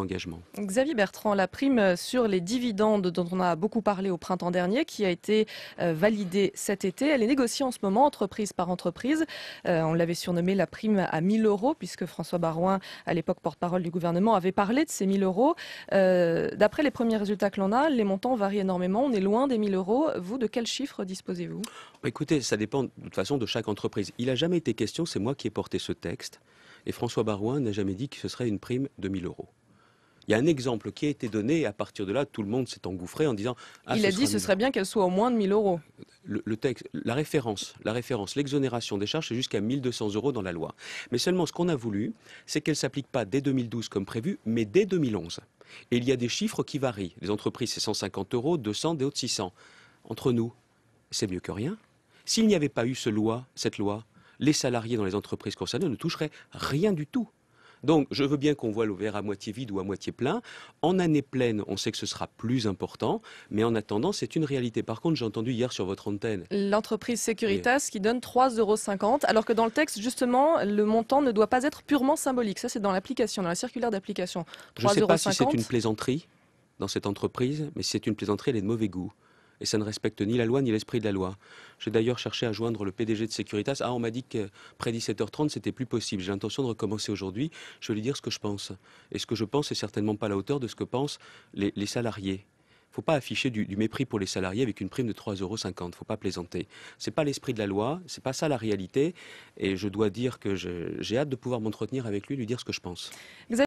engagement. Xavier Bertrand, la prime sur les dividendes dont on a beaucoup parlé au printemps dernier, qui a été validée cet été, elle est négociée en ce moment entreprise par entreprise. On l'avait surnommée la prime à 1 000 euros, puisque François Baroin, à l'époque porte-parole du gouvernement, avait parlé de ces 1 000 euros. D'après les premiers résultats que l'on a, les montants varient énormément. On est loin des 1 000 euros. Vous, de quel chiffre disposez-vous? Écoutez, ça dépend de toute façon de chaque entreprise. Il n'a jamais été question, c'est moi qui ai porté ce texte, et François Baroin n'a jamais dit que ce serait une prime de 1 000 euros. Il y a un exemple qui a été donné et à partir de là, tout le monde s'est engouffré en disant il a dit ce serait bien qu'elle soit au moins de 1 000 euros. Le texte, la référence, l'exonération des charges, c'est jusqu'à 1 200 euros dans la loi. Mais seulement ce qu'on a voulu, c'est qu'elle ne s'applique pas dès 2012 comme prévu, mais dès 2011. Et il y a des chiffres qui varient. Les entreprises, c'est 150 euros, 200, des autres 600. Entre nous, c'est mieux que rien. S'il n'y avait pas eu cette loi, les salariés dans les entreprises concernées ne toucheraient rien du tout. Donc, je veux bien qu'on voit le verre à moitié vide ou à moitié plein. En année pleine, on sait que ce sera plus important, mais en attendant, c'est une réalité. Par contre, j'ai entendu hier sur votre antenne... L'entreprise Securitas qui donne 3,50 €, alors que dans le texte, justement, le montant ne doit pas être purement symbolique. Ça, c'est dans l'application, dans la circulaire d'application. Je ne sais pas si c'est une plaisanterie dans cette entreprise, mais si c'est une plaisanterie, elle est de mauvais goût. Et ça ne respecte ni la loi ni l'esprit de la loi. J'ai d'ailleurs cherché à joindre le PDG de Securitas. Ah, on m'a dit qu'après 17h30, c'était plus possible. J'ai l'intention de recommencer aujourd'hui. Je vais lui dire ce que je pense. Et ce que je pense n'est certainement pas à la hauteur de ce que pensent les salariés. Il ne faut pas afficher du mépris pour les salariés avec une prime de 3,50 €. Il ne faut pas plaisanter. Ce n'est pas l'esprit de la loi, ce n'est pas ça la réalité. Et je dois dire que j'ai hâte de pouvoir m'entretenir avec lui, lui dire ce que je pense.